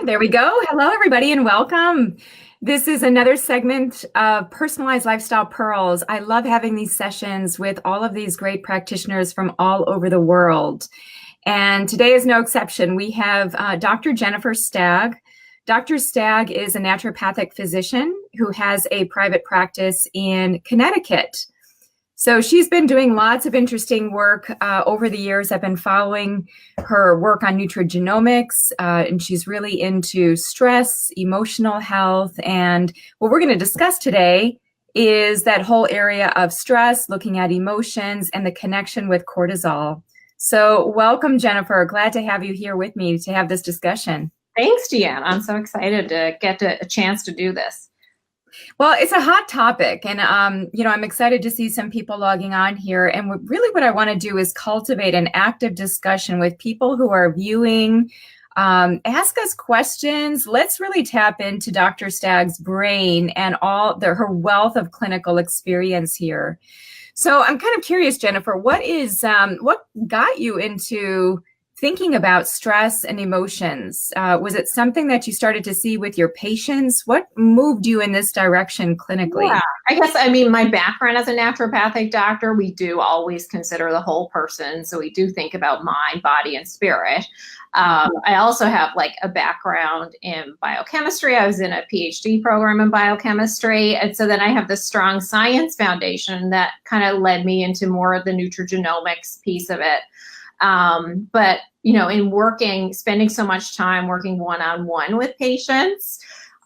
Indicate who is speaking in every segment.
Speaker 1: There we go. Hello, everybody, and welcome. This is another segment of Personalized Lifestyle Pearls. I love having these sessions with all of these great practitioners from all over the world. And today is no exception. We have Dr. Jennifer Stagg. Dr. Stagg is a naturopathic physician who has a private practice in Connecticut. So she's been doing lots of interesting work over the years. I've been following her work on nutrigenomics, and she's really into stress, emotional health. And what we're going to discuss today is that whole area of stress, looking at emotions and the connection with cortisol. So welcome, Jennifer. Glad to have you here with me to have this discussion.
Speaker 2: Thanks, Deanna. I'm so excited to get a chance to do this.
Speaker 1: Well, it's a hot topic, and I'm excited to see some people logging on here. And what I want to do is cultivate an active discussion with people who are viewing. Ask us questions. Let's really tap into Dr. Stagg's brain and her wealth of clinical experience here. So I'm kind of curious, Jennifer, what got you into thinking about stress and emotions? Was it something that you started to see with your patients? What moved you in this direction clinically?
Speaker 2: Yeah, I guess, my background as a naturopathic doctor, we do always consider the whole person. So we do think about mind, body, and spirit. I also have a background in biochemistry. I was in a PhD program in biochemistry. And so then I have this strong science foundation that kind of led me into more of the nutrigenomics piece of it. But, in spending so much time working one-on-one with patients,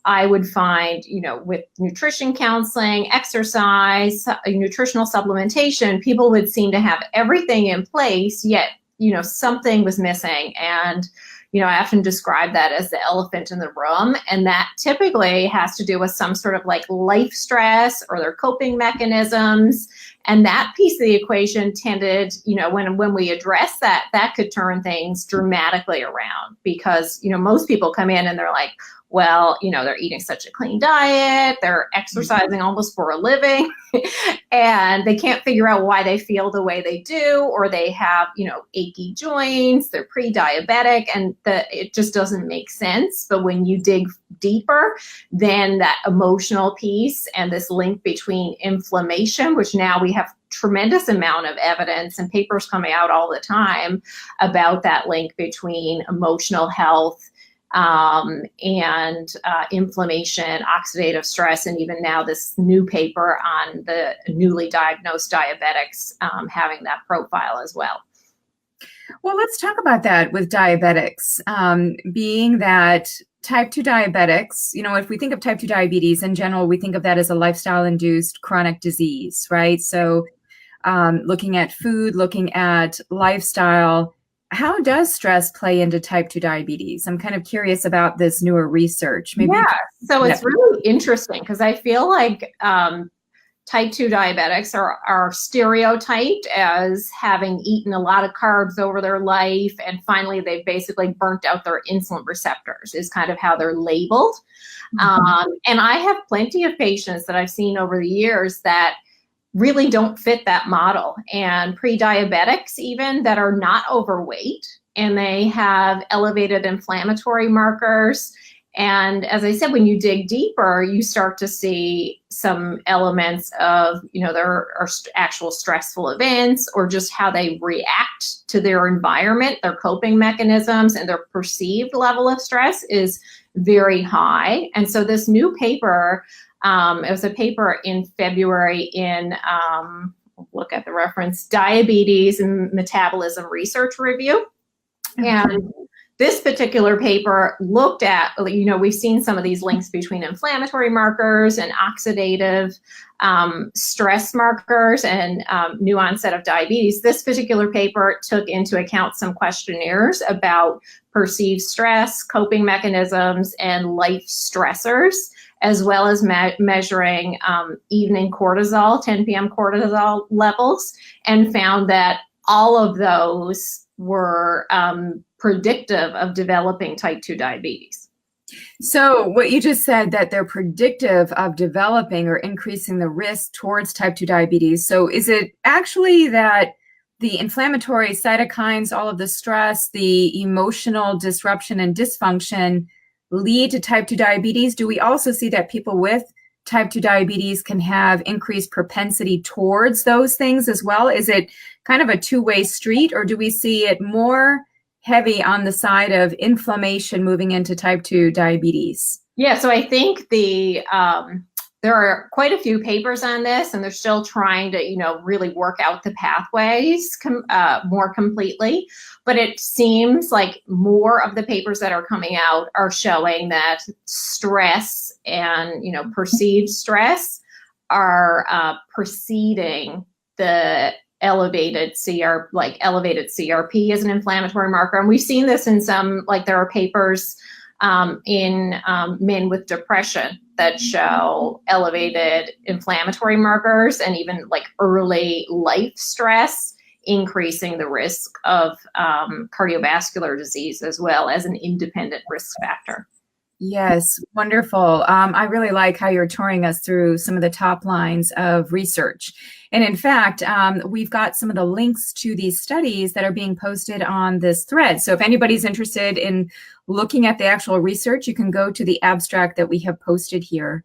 Speaker 2: I would find, with nutrition counseling, exercise, nutritional supplementation, people would seem to have everything in place, yet, something was missing. And, I often describe that as the elephant in the room. And that typically has to do with some sort of life stress or their coping mechanisms. And that piece of the equation tended, when we address that, that could turn things dramatically around because, most people come in and they're like, well, they're eating such a clean diet, they're exercising almost for a living, and they can't figure out why they feel the way they do, or they have, achy joints, they're pre-diabetic, and it just doesn't make sense. But when you dig deeper, then that emotional piece and this link between inflammation, which now we have tremendous amount of evidence and papers coming out all the time about that link between emotional health and inflammation, oxidative stress, and even now this new paper on the newly diagnosed diabetics having that profile as well.
Speaker 1: Well, let's talk about that with diabetics, being that type 2 diabetics, if we think of type 2 diabetes in general, we think of that as a lifestyle-induced chronic disease, right? So looking at food, looking at lifestyle, how does stress play into type 2 diabetes? I'm kind of curious about this newer research.
Speaker 2: So it's really interesting because I feel like type 2 diabetics are stereotyped as having eaten a lot of carbs over their life, and finally they've basically burnt out their insulin receptors is kind of how they're labeled. And I have plenty of patients that I've seen over the years that really don't fit that model, and pre-diabetics even that are not overweight and they have elevated inflammatory markers. And as I said, when you dig deeper, you start to see some elements of, there are actual stressful events or just how they react to their environment, their coping mechanisms, and their perceived level of stress is very high. And so this new paper, it was a paper in February in, look at the reference, Diabetes and Metabolism Research Review. And this particular paper looked at, we've seen some of these links between inflammatory markers and oxidative stress markers and new onset of diabetes. This particular paper took into account some questionnaires about perceived stress, coping mechanisms, and life stressors, as well as measuring evening cortisol, 10 p.m. cortisol levels, and found that all of those were predictive of developing type 2 diabetes.
Speaker 1: So what you just said, that they're predictive of developing or increasing the risk towards type 2 diabetes. So is it actually that the inflammatory cytokines, all of the stress, the emotional disruption and dysfunction lead to type 2 diabetes, do we also see that people with type 2 diabetes can have increased propensity towards those things as well? Is it kind of a two-way street, or do we see it more heavy on the side of inflammation moving into type 2 diabetes?
Speaker 2: Yeah, so I think there are quite a few papers on this, and they're still trying to, really work out the pathways more completely. But it seems like more of the papers that are coming out are showing that stress and, perceived stress are preceding the elevated CRP as an inflammatory marker. And we've seen this in some, there are papers in men with depression that show elevated inflammatory markers, and even early life stress increasing the risk of cardiovascular disease as well as an independent risk factor.
Speaker 1: Yes, wonderful. I really like how you're touring us through some of the top lines of research. And in fact, we've got some of the links to these studies that are being posted on this thread. So if anybody's interested in looking at the actual research, you can go to the abstract that we have posted here.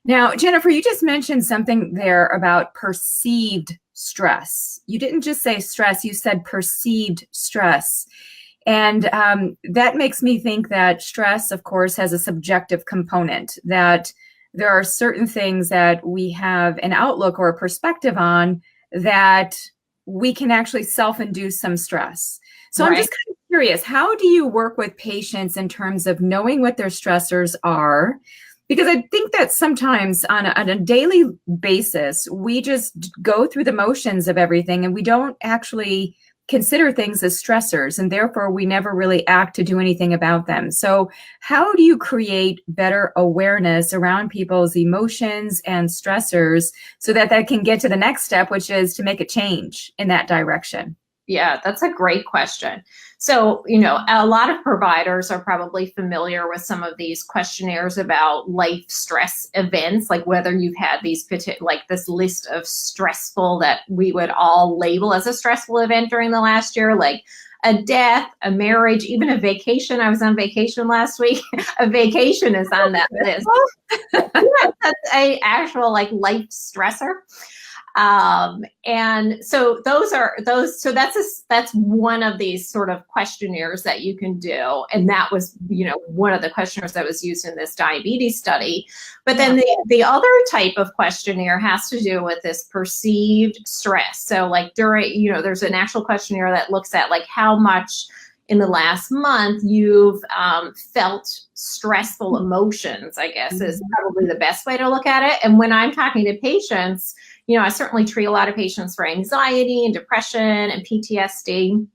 Speaker 1: Now, Jennifer, you just mentioned something there about perceived stress. You didn't just say stress, you said perceived stress. And that makes me think that stress, of course, has a subjective component, that there are certain things that we have an outlook or a perspective on that we can actually self-induce some stress. So right. I'm just kind of curious, how do you work with patients in terms of knowing what their stressors are? Because I think that sometimes on a daily basis, we just go through the motions of everything and we don't actually consider things as stressors, and therefore we never really act to do anything about them. So how do you create better awareness around people's emotions and stressors so that they can get to the next step, which is to make a change in that direction?
Speaker 2: Yeah, that's a great question. So, a lot of providers are probably familiar with some of these questionnaires about life stress events, like whether you've had these this list of stressful that we would all label as a stressful event during the last year, like a death, a marriage, even a vacation. I was on vacation last week. A vacation is on that list. Yeah, that's a actual life stressor. And so that's one of these sort of questionnaires that you can do. And that was, one of the questionnaires that was used in this diabetes study. But then the other type of questionnaire has to do with this perceived stress. So during, there's an actual questionnaire that looks at how much in the last month you've felt stressful emotions, I guess, is probably the best way to look at it. And when I'm talking to patients, I certainly treat a lot of patients for anxiety and depression and PTSD.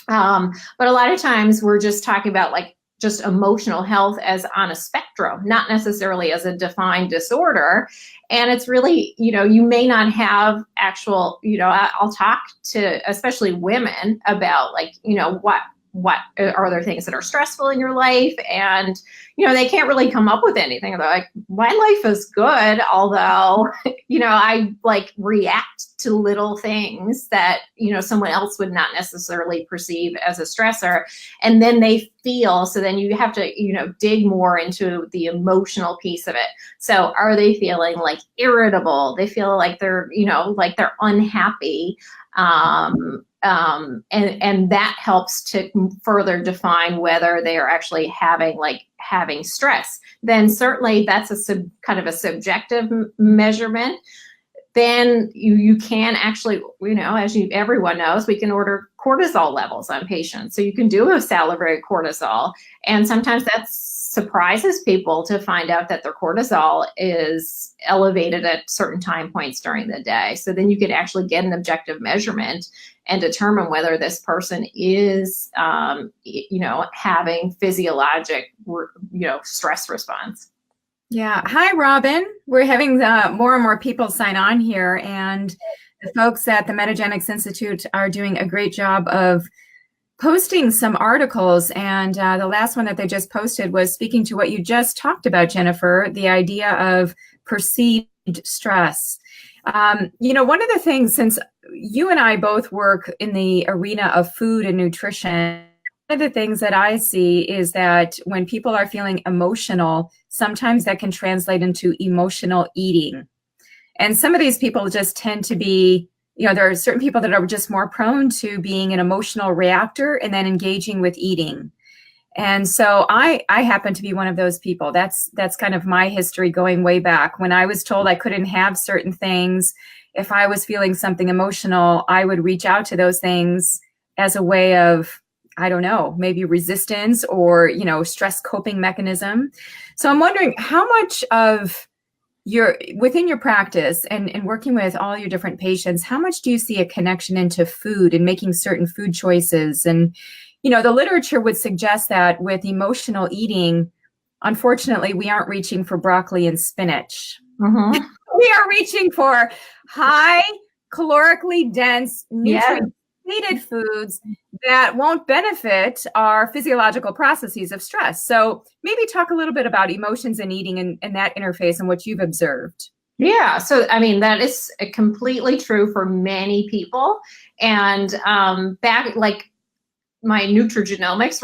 Speaker 2: But a lot of times we're just talking about just emotional health as on a spectrum, not necessarily as a defined disorder. And it's really, you may not have actual, I'll talk to especially women about what are there things that are stressful in your life? And, they can't really come up with anything. They're like, my life is good. Although, I react to little things that, someone else would not necessarily perceive as a stressor. And then they feel, so then you have to, dig more into the emotional piece of it. So are they feeling irritable? They feel like they're, they're unhappy. And that helps to further define whether they are actually having stress. Then certainly that's kind of a subjective measurement. Then you can actually, as everyone knows, we can order cortisol levels on patients. So you can do a salivary cortisol, and sometimes that surprises people to find out that their cortisol is elevated at certain time points during the day. So then you could actually get an objective measurement and determine whether this person is, having physiologic, stress response.
Speaker 1: Yeah. Hi, Robin. We're having more and more people sign on here, and the folks at the Metagenics Institute are doing a great job of posting some articles. And the last one that they just posted was speaking to what you just talked about, Jennifer, the idea of perceived stress. One of the things, since you and I both work in the arena of food and nutrition, of the things that I see is that when people are feeling emotional, sometimes that can translate into emotional eating. And some of these people just tend to be, there are certain people that are just more prone to being an emotional reactor and then engaging with eating. And so I happen to be one of those people. That's kind of my history going way back. When I was told I couldn't have certain things, if I was feeling something emotional, I would reach out to those things as a way of, I don't know, maybe resistance or, stress coping mechanism. So I'm wondering how much of within your practice and working with all your different patients, how much do you see a connection into food and making certain food choices? And, the literature would suggest that with emotional eating, unfortunately, we aren't reaching for broccoli and spinach.
Speaker 2: Mm-hmm.
Speaker 1: We are reaching for high calorically dense, nutrient-depleted foods that won't benefit our physiological processes of stress. So maybe talk a little bit about emotions and eating and that interface and what you've observed.
Speaker 2: Yeah, so I mean, that is completely true for many people. And back like my nutrigenomics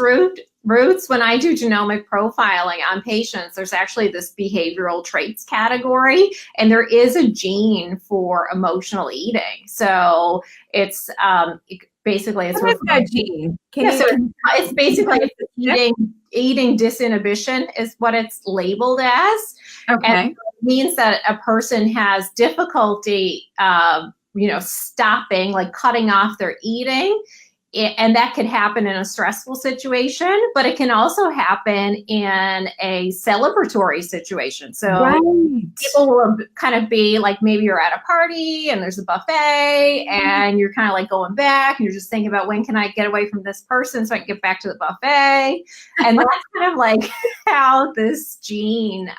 Speaker 2: roots, when I do genomic profiling on patients, there's actually this behavioral traits category, and there is a gene for emotional eating. So it's basically it's
Speaker 1: what is that gene?
Speaker 2: It's basically eating disinhibition is what it's labeled as.
Speaker 1: Okay.
Speaker 2: And it means that a person has difficulty, stopping, like cutting off their eating. And that could happen in a stressful situation, but it can also happen in a celebratory situation. So people will kind of be like, maybe you're at a party and there's a buffet and you're kind of like going back and you're just thinking about when can I get away from this person so I can get back to the buffet. And that's kind of like how this gene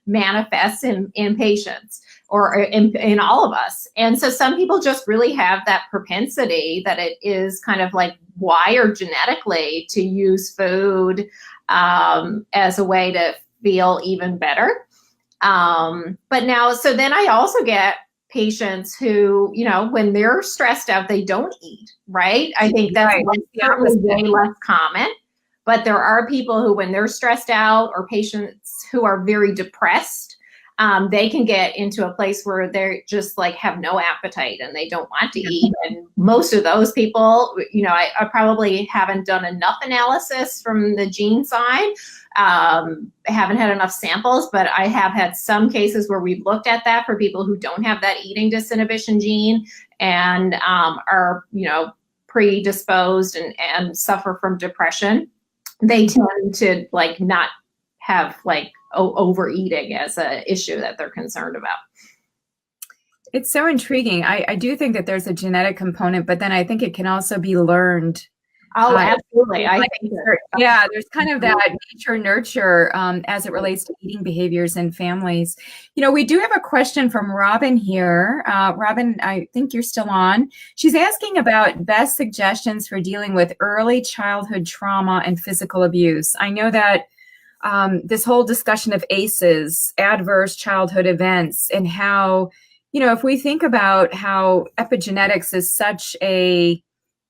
Speaker 2: manifests in patients or in all of us. And so some people just really have that propensity that it is kind of like wired genetically to use food as a way to feel even better. But now, so then I also get patients who, when they're stressed out, they don't eat, right? I think that's way less common. But there are people who, when they're stressed out, or patients who are very depressed, they can get into a place where they're just like have no appetite and they don't want to eat. And most of those people, I probably haven't done enough analysis from the gene side. I haven't had enough samples, but I have had some cases where we've looked at that for people who don't have that eating disinhibition gene and are, predisposed and suffer from depression. They tend to like not have like overeating as an issue that they're concerned about.
Speaker 1: It's so intriguing. I do think that there's a genetic component, but then I think it can also be learned.
Speaker 2: Oh, absolutely.
Speaker 1: There's kind of that nature nurture as it relates to eating behaviors in families. We do have a question from Robin here. Robin, I think you're still on. She's asking about best suggestions for dealing with early childhood trauma and physical abuse. I know that this whole discussion of ACEs, adverse childhood events, and how, if we think about how epigenetics is such an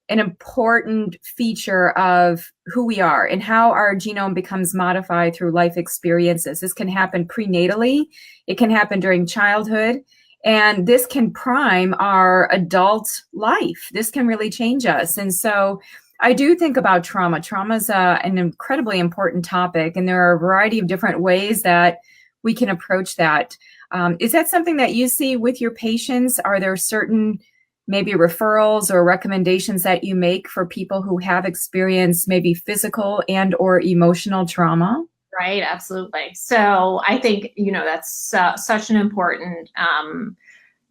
Speaker 1: important feature of who we are and how our genome becomes modified through life experiences. This can happen prenatally, it can happen during childhood, and this can prime our adult life. This can really change us. And so I do think about trauma. Trauma is an incredibly important topic, and there are a variety of different ways that we can approach that. Is that something that you see with your patients? Are there certain maybe referrals or recommendations that you make for people who have experienced maybe physical and or emotional trauma?
Speaker 2: Right, absolutely. So I think, that's such an important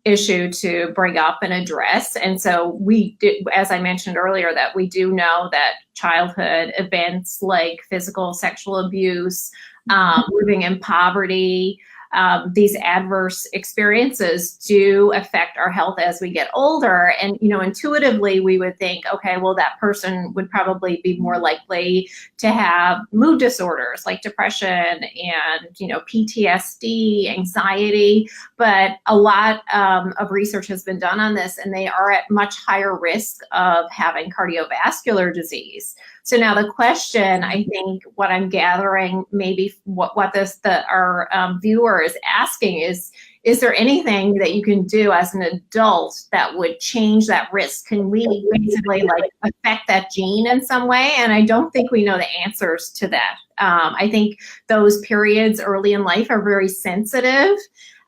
Speaker 2: issue to bring up and address. And so we did, as I mentioned earlier, that we do know that childhood events like physical, sexual abuse, living in poverty, these adverse experiences do affect our health as we get older. And, intuitively we would think, okay, well, that person would probably be more likely to have mood disorders like depression and, PTSD, anxiety. But a lot of research has been done on this, and they are at much higher risk of having cardiovascular disease. So now the question, I think what I'm gathering, maybe our viewer is asking is there anything that you can do as an adult that would change that risk? Can we basically like affect that gene in some way? And I don't think we know the answers to that. I think those periods early in life are very sensitive.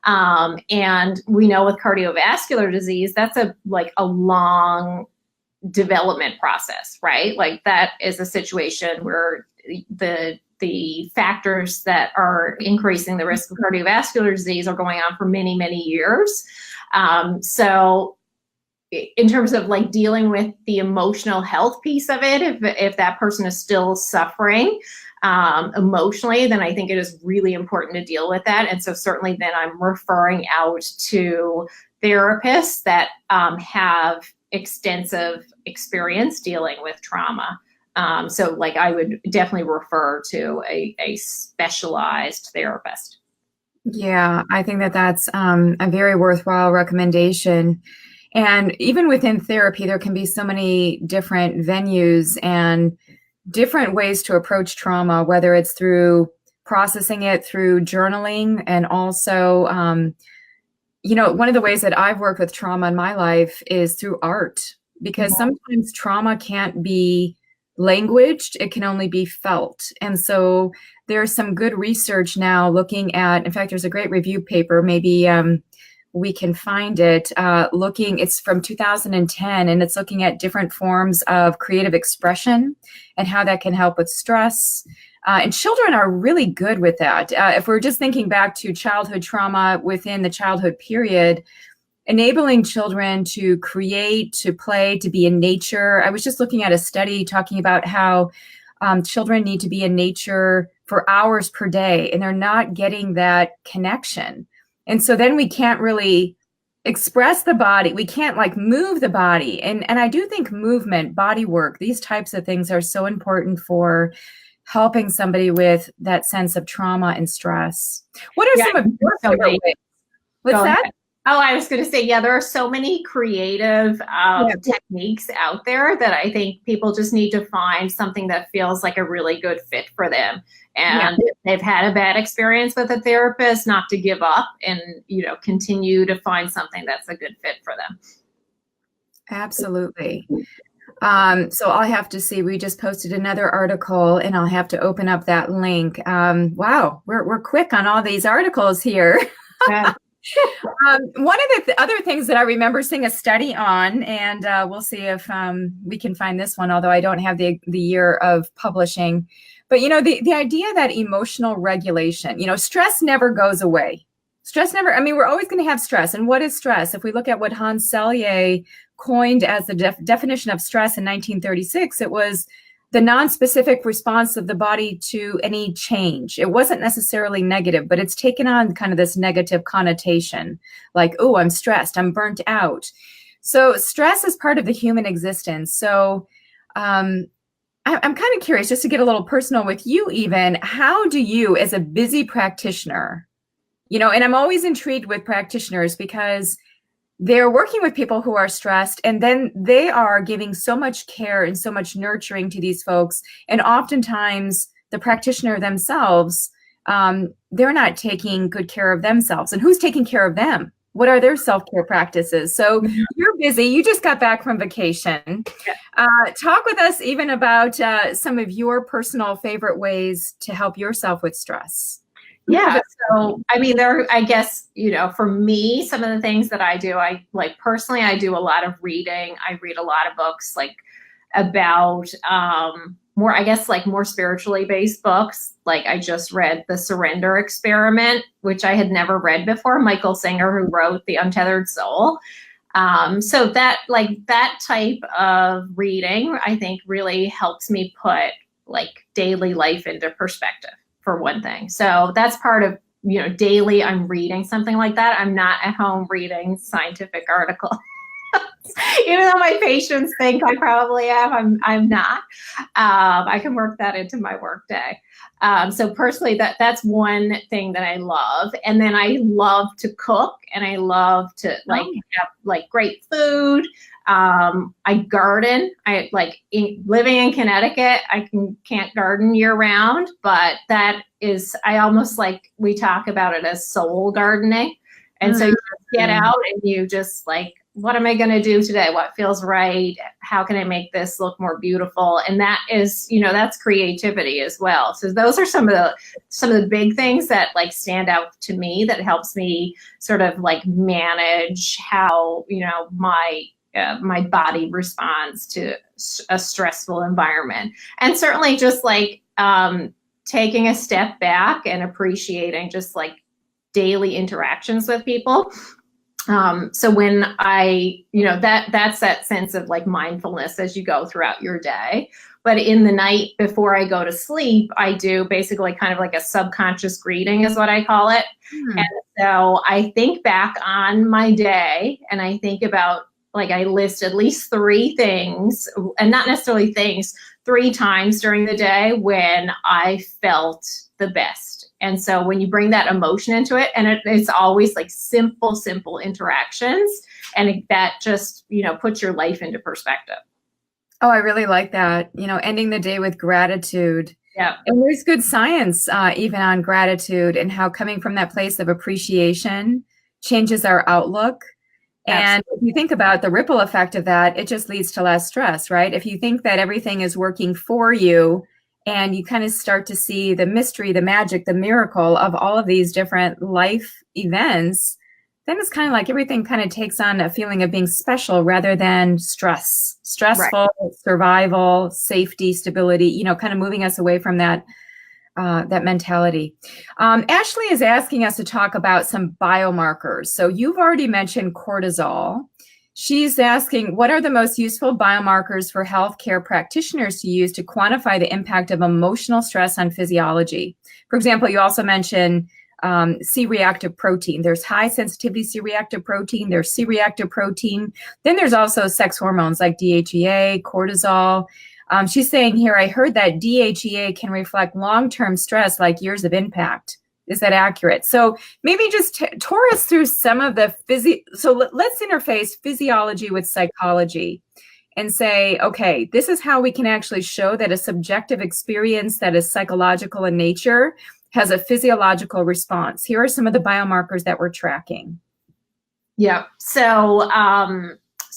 Speaker 2: And we know with cardiovascular disease, that's a long development process, right? Like that is a situation where the factors that are increasing the risk of cardiovascular disease are going on for many, many years. So in terms of like dealing with the emotional health piece of it, if that person is still suffering emotionally, then I think it is really important to deal with that. And so certainly then I'm referring out to therapists that have extensive experience dealing with trauma. So like I would definitely refer to a specialized therapist.
Speaker 1: Yeah, I think that's a very worthwhile recommendation. And even within therapy, there can be so many different venues and different ways to approach trauma, whether it's through processing it through journaling, and also, one of the ways that I've worked with trauma in my life is through art, because sometimes trauma can't be languaged, it can only be felt. And so there's some good research now looking at, in fact, there's a great review paper, maybe we can find it, it's from 2010, and it's looking at different forms of creative expression and how that can help with stress. And children are really good with that. If we're just thinking back to childhood trauma within the childhood period, enabling children to create, to play, to be in nature. I was just looking at a study talking about how children need to be in nature for hours per day, and they're not getting that connection. And so then we can't really express the body. We can't like move the body. And I do think movement, body work, these types of things are so important for helping somebody with that sense of trauma and stress. What are some of your favorite ways? What's that?
Speaker 2: Oh, I was going to say, there are so many creative techniques out there that I think people just need to find something that feels like a really good fit for them. And if they've had a bad experience with a therapist, not to give up and, continue to find something that's a good fit for them.
Speaker 1: Absolutely. So I'll have to see, we just posted another article and I'll have to open up that link. Wow, we're quick on all these articles here.
Speaker 2: Yeah.
Speaker 1: One of the other things that I remember seeing a study on, and we'll see if we can find this one, although I don't have the year of publishing, but the idea that emotional regulation, stress never goes away. Stress never, we're always going to have stress. And what is stress? If we look at what Hans Selye coined as the definition of stress in 1936, it was the non-specific response of the body to any change. It wasn't necessarily negative, but it's taken on kind of this negative connotation, like, oh, I'm stressed, I'm burnt out. So stress is part of the human existence. So I'm kind of curious, just to get a little personal with you even, how do you, as a busy practitioner, and I'm always intrigued with practitioners because they're working with people who are stressed, and then they are giving so much care and so much nurturing to these folks. And oftentimes the practitioner themselves, they're not taking good care of themselves. And who's taking care of them? What are their self-care practices? So you're busy. You just got back from vacation. Talk with us even about some of your personal favorite ways to help yourself with stress.
Speaker 2: Yeah. So, I guess, for me, some of the things that I do, personally, I do a lot of reading. I read a lot of books about more spiritually based books. Like I just read The Surrender Experiment, which I had never read before. Michael Singer, who wrote The Untethered Soul. So that type of reading, I think really helps me put daily life into perspective. For one thing. So that's part of, daily I'm reading something like that. I'm not at home reading scientific articles. Even though my patients think I probably am, I'm not. I can work that into my work day. So personally, that's one thing that I love. And then I love to cook, and I love to have great food. I garden. I like living in Connecticut. I can't garden year round, but that is, I almost like, we talk about it as soul gardening. And so you just get out and you just like, what am I going to do today? What feels right? How can I make this look more beautiful? And that is, that's creativity as well. So those are some of the big things that like stand out to me that helps me sort of like manage how, my body responds to a stressful environment. And certainly just like taking a step back and appreciating just like daily interactions with people. So when that's that sense of like mindfulness as you go throughout your day. But in the night before I go to sleep, I do basically kind of like a subconscious greeting is what I call it. And so I think back on my day and I think about, like, I list at least 3 things, and not necessarily things, 3 times during the day when I felt the best. And so when you bring that emotion into it, and it's always like simple interactions, and that just, puts your life into perspective.
Speaker 1: Oh, I really like that. Ending the day with gratitude.
Speaker 2: Yeah.
Speaker 1: And there's good science even on gratitude and how coming from that place of appreciation changes our outlook. And if you think about the ripple effect of that, it just leads to less stress, right? If you think that everything is working for you and you kind of start to see the mystery, the magic, the miracle of all of these different life events, then it's kind of like everything kind of takes on a feeling of being special rather than stressful, right. Survival, safety, stability, kind of moving us away from that mentality. Ashley is asking us to talk about some biomarkers. So you've already mentioned cortisol. She's asking, what are the most useful biomarkers for healthcare practitioners to use to quantify the impact of emotional stress on physiology? For example, you also mentioned C-reactive protein. There's high sensitivity C-reactive protein. There's C-reactive protein. Then there's also sex hormones like DHEA, cortisol. She's saying here, I heard that DHEA can reflect long-term stress like years of impact. Is that accurate? So maybe just tour us through some of the so let's interface physiology with psychology and say, okay, this is how we can actually show that a subjective experience that is psychological in nature has a physiological response. Here are some of the biomarkers that we're tracking.
Speaker 2: Yeah. So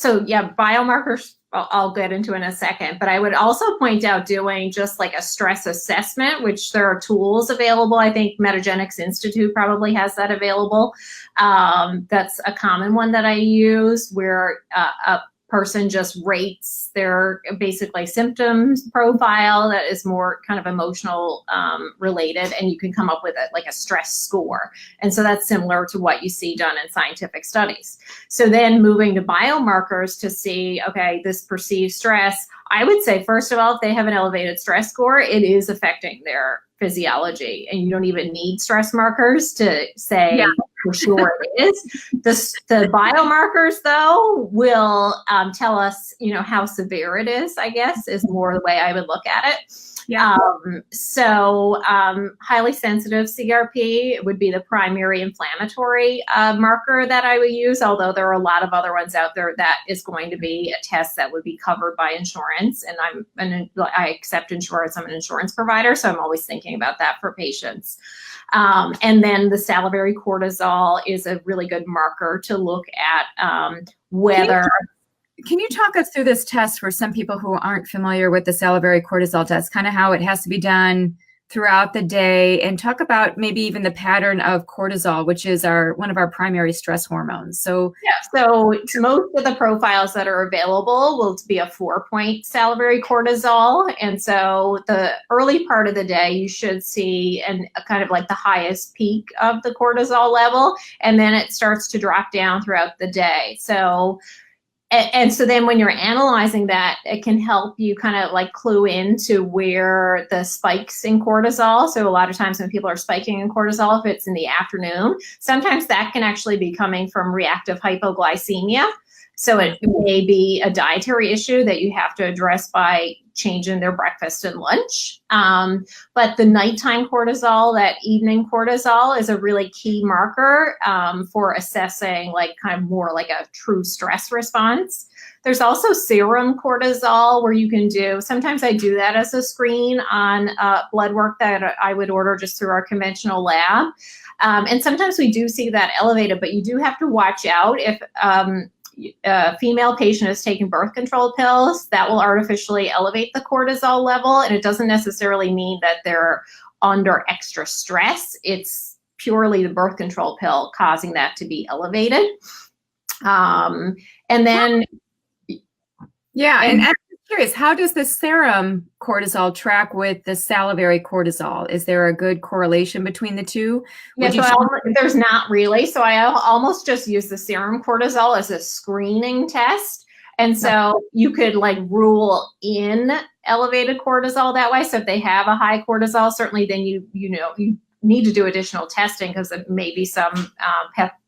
Speaker 2: biomarkers, I'll get into in a second, but I would also point out doing just like a stress assessment, which there are tools available. I think Metagenics Institute probably has that available. That's a common one that I use, where a person just rates their basically symptoms profile that is more kind of emotional related, and you can come up with like a stress score. And so that's similar to what you see done in scientific studies. So then moving to biomarkers to see, okay, this perceived stress, I would say, first of all, if they have an elevated stress score, it is affecting their physiology, and you don't even need stress markers to say for sure it is. The biomarkers, though, will tell us, how severe it is, I guess, is more the way I would look at it. Yeah. Highly sensitive CRP would be the primary inflammatory marker that I would use, although there are a lot of other ones out there that is going to be a test that would be covered by insurance. And I accept insurance. I'm an insurance provider, so I'm always thinking about that for patients. And then the salivary cortisol is a really good marker to look at whether...
Speaker 1: Can you talk us through this test for some people who aren't familiar with the salivary cortisol test, kind of how it has to be done throughout the day, and talk about maybe even the pattern of cortisol, which is one of our primary stress hormones. So most of the profiles that are available will be a 4-point salivary cortisol. And so the early part of the day, you should see a kind of like the highest peak of the cortisol level, and then it starts to drop down throughout the day. And so then when you're analyzing that, it can help you kind of like clue into where the spikes in cortisol. So a lot of times when people are spiking in cortisol, if it's in the afternoon, sometimes that can actually be coming from reactive hypoglycemia. So it may be a dietary issue that you have to address by changing their breakfast and lunch. But the nighttime cortisol, that evening cortisol, is a really key marker for assessing like kind of more like a true stress response.
Speaker 2: There's also serum cortisol where you can do, sometimes I do that as a screen on blood work that I would order just through our conventional lab. And sometimes we do see that elevated, but you do have to watch out if a female patient is taking birth control pills, that will artificially elevate the cortisol level. And it doesn't necessarily mean that they're under extra stress. It's purely the birth control pill causing that to be elevated. And then,
Speaker 1: yeah, and I'm curious, how does the serum cortisol track with the salivary cortisol? Is there a good correlation between the two?
Speaker 2: Yeah, so there's not really. So I almost just use the serum cortisol as a screening test. And so you could like rule in elevated cortisol that way. So if they have a high cortisol, certainly then you need to do additional testing because there may be some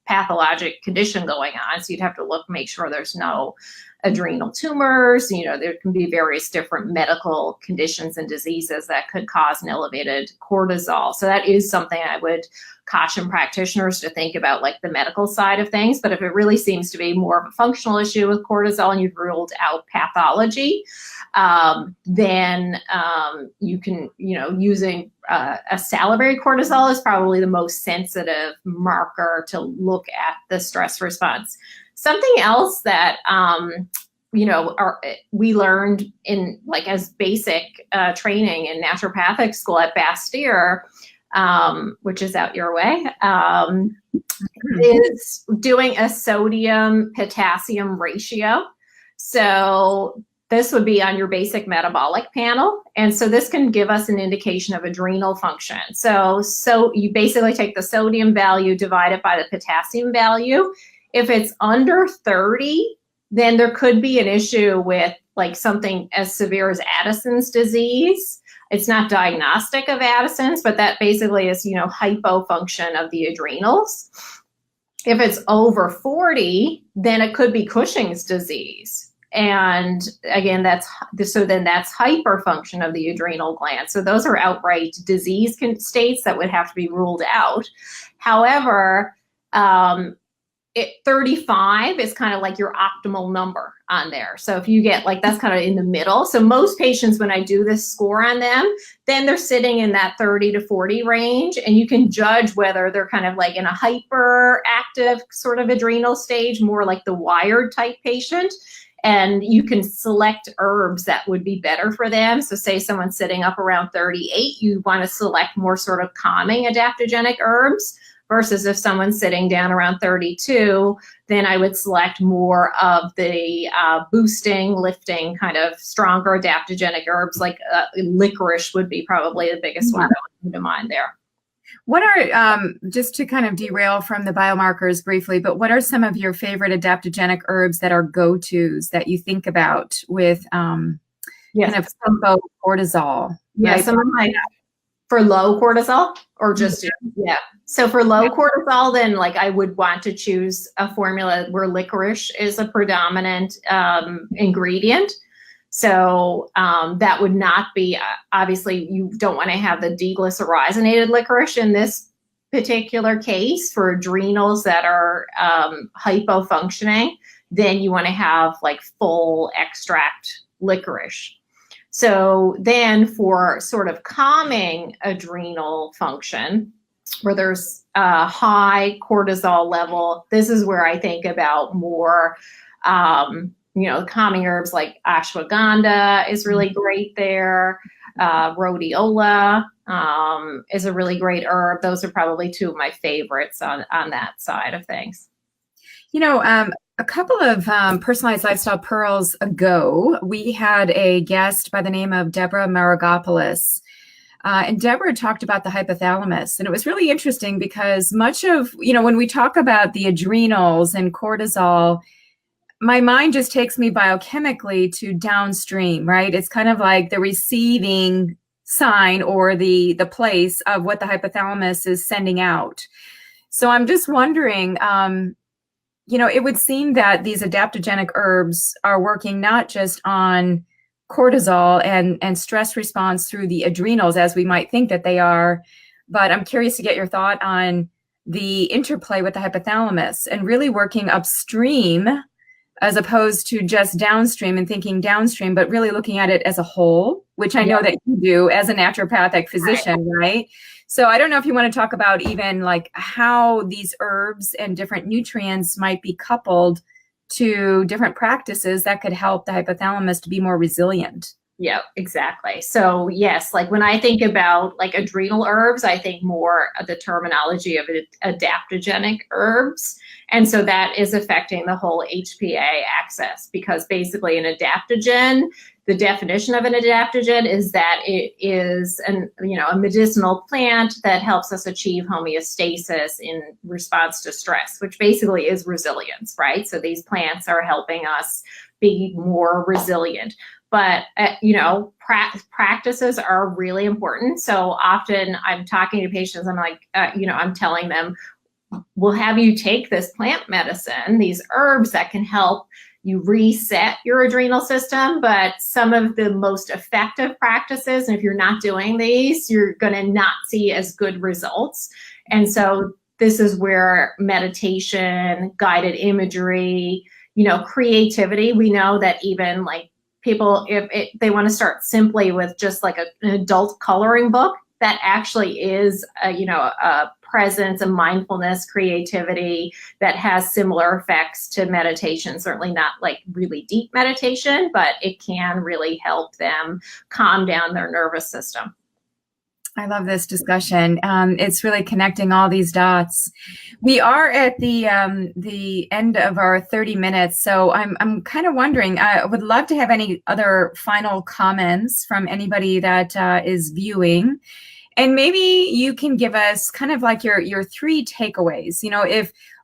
Speaker 2: pathologic condition going on. So you'd have to look, make sure there's no adrenal tumors. There can be various different medical conditions and diseases that could cause an elevated cortisol. So that is something I would caution practitioners to think about, like the medical side of things. But if it really seems to be more of a functional issue with cortisol and you've ruled out pathology, then you can, using a salivary cortisol is probably the most sensitive marker to look at the stress response. Something else that, we learned in like as basic training in naturopathic school at Bastyr, which is out your way, is doing a sodium-potassium ratio. So this would be on your basic metabolic panel. And so this can give us an indication of adrenal function. So you basically take the sodium value, divide it by the potassium value. If it's under 30, then there could be an issue with like something as severe as Addison's disease. It's not diagnostic of Addison's, but that basically is, hypofunction of the adrenals. If it's over 40, then it could be Cushing's disease. And again, that's hyperfunction of the adrenal gland. So those are outright disease states that would have to be ruled out. However, 35 is kind of like your optimal number on there. So if you get like, that's kind of in the middle. So most patients, when I do this score on them, then they're sitting in that 30 to 40 range, and you can judge whether they're kind of like in a hyperactive sort of adrenal stage, more like the wired type patient. And you can select herbs that would be better for them. So say someone's sitting up around 38, you want to select more sort of calming adaptogenic herbs, versus if someone's sitting down around 32, then I would select more of the boosting, lifting, kind of stronger adaptogenic herbs, like licorice would be probably the biggest one that would come to mind there.
Speaker 1: What are, just to kind of derail from the biomarkers briefly, but what are some of your favorite adaptogenic herbs that are go-tos that you think about with kind of simple cortisol?
Speaker 2: Yeah, right? Some of my, for low cortisol or just, So for low cortisol, then like I would want to choose a formula where licorice is a predominant ingredient. So that would not be, obviously you don't want to have the deglycyrrhizated licorice in this particular case. For adrenals that are hypofunctioning, then you want to have like full extract licorice. So then for sort of calming adrenal function, where there's a high cortisol level, this is where I think about more, calming herbs like ashwagandha is really great there. Rhodiola is a really great herb. Those are probably two of my favorites on that side of things.
Speaker 1: A couple of Personalized Lifestyle Pearls ago, we had a guest by the name of Deborah Maragopoulos. And Deborah talked about the hypothalamus. And it was really interesting because much of, when we talk about the adrenals and cortisol, my mind just takes me biochemically to downstream, right? It's kind of like the receiving sign or the place of what the hypothalamus is sending out. So I'm just wondering, it would seem that these adaptogenic herbs are working not just on cortisol and stress response through the adrenals, as we might think that they are, but I'm curious to get your thought on the interplay with the hypothalamus and really working upstream as opposed to just downstream and thinking downstream, but really looking at it as a whole, which I know that you do as a naturopathic physician, right? So I don't know if you want to talk about even like how these herbs and different nutrients might be coupled to different practices that could help the hypothalamus to be more resilient.
Speaker 2: Yeah, exactly. So yes, like when I think about like adrenal herbs, I think more of the terminology of adaptogenic herbs. And so that is affecting the whole HPA axis, because basically an adaptogen, the definition of an adaptogen is that it is a medicinal plant that helps us achieve homeostasis in response to stress, which basically is resilience, right? So these plants are helping us be more resilient. But, practices are really important. So often I'm talking to patients, I'm like, I'm telling them, we'll have you take this plant medicine, these herbs that can help you reset your adrenal system. But some of the most effective practices, and if you're not doing these, you're going to not see as good results. And so this is where meditation, guided imagery, creativity, we know that even like people, if they want to start simply with just like an adult coloring book, that actually is a presence, a mindfulness, creativity that has similar effects to meditation. Certainly not like really deep meditation, but it can really help them calm down their nervous system.
Speaker 1: I love this discussion. It's really connecting all these dots. We are at the end of our 30 minutes, so I'm kind of wondering. I would love to have any other final comments from anybody that is viewing, and maybe you can give us kind of like your three takeaways.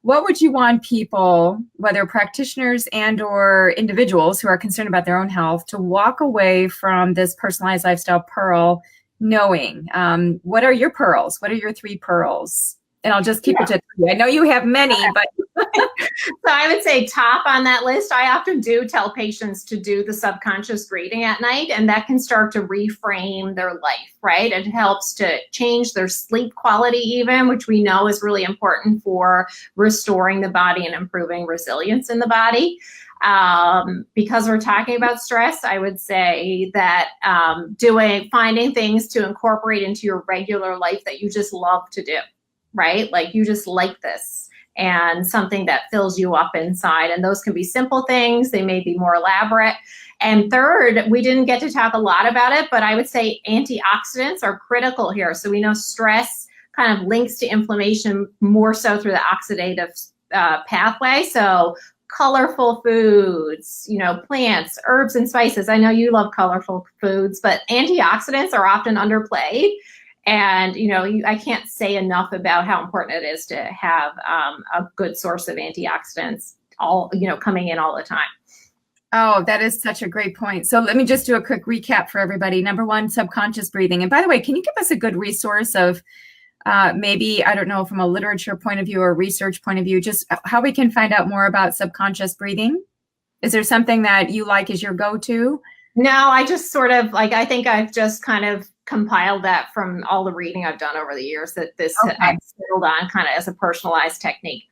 Speaker 1: What would you want people, whether practitioners and or individuals who are concerned about their own health, to walk away from this personalized lifestyle pearl knowing? What are your pearls? What are your three pearls? And I'll just keep it to three. I know you have many, but
Speaker 2: so I would say top on that list, I often do tell patients to do the subconscious breathing at night, and that can start to reframe their life, right? It helps to change their sleep quality even, which we know is really important for restoring the body and improving resilience in the body. Because we're talking about stress, I would say that finding things to incorporate into your regular life that you just love to do, right? Like you just like this, and something that fills you up inside. And those can be simple things. They may be more elaborate. And third, we didn't get to talk a lot about it, but I would say antioxidants are critical here. So we know stress kind of links to inflammation more so through the oxidative pathway. So colorful foods, plants, herbs, and spices. I know you love colorful foods, but antioxidants are often underplayed. And, I can't say enough about how important it is to have a good source of antioxidants coming in all the time.
Speaker 1: Oh, that is such a great point. So let me just do a quick recap for everybody. Number one, subconscious breathing. And by the way, can you give us a good resource of maybe, I don't know, from a literature point of view or research point of view, just how we can find out more about subconscious breathing? Is there something that you like as your go-to?
Speaker 2: No, I just sort of I think I've just kind of compiled that from all the reading I've done over the years, that I've settled on kind of as a personalized technique.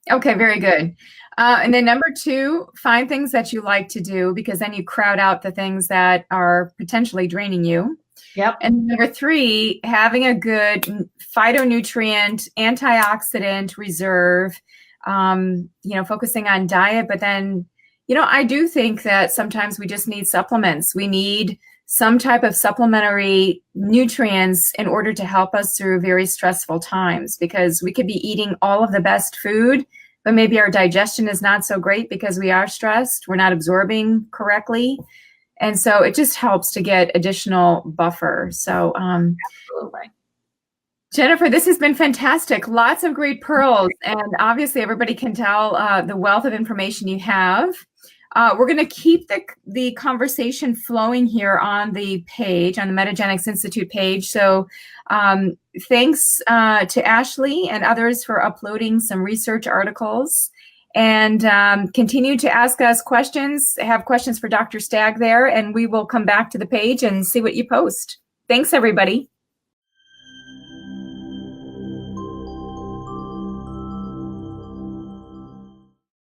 Speaker 1: Okay, very good. And then number two, find things that you like to do, because then you crowd out the things that are potentially draining you.
Speaker 2: Yep.
Speaker 1: And number three, having a good phytonutrient, antioxidant reserve, focusing on diet. But then, I do think that sometimes we just need supplements. We need some type of supplementary nutrients in order to help us through very stressful times, because we could be eating all of the best food, but maybe our digestion is not so great because we are stressed. We're not absorbing correctly. And so it just helps to get additional buffer. So,
Speaker 2: absolutely.
Speaker 1: Jennifer, this has been fantastic. Lots of great pearls. And obviously everybody can tell the wealth of information you have. We're going to keep the conversation flowing here on the page, on the Metagenics Institute page. So thanks to Ashley and others for uploading some research articles. And continue to ask us questions, have questions for Dr. Stagg there, and we will come back to the page and see what you post. Thanks, everybody.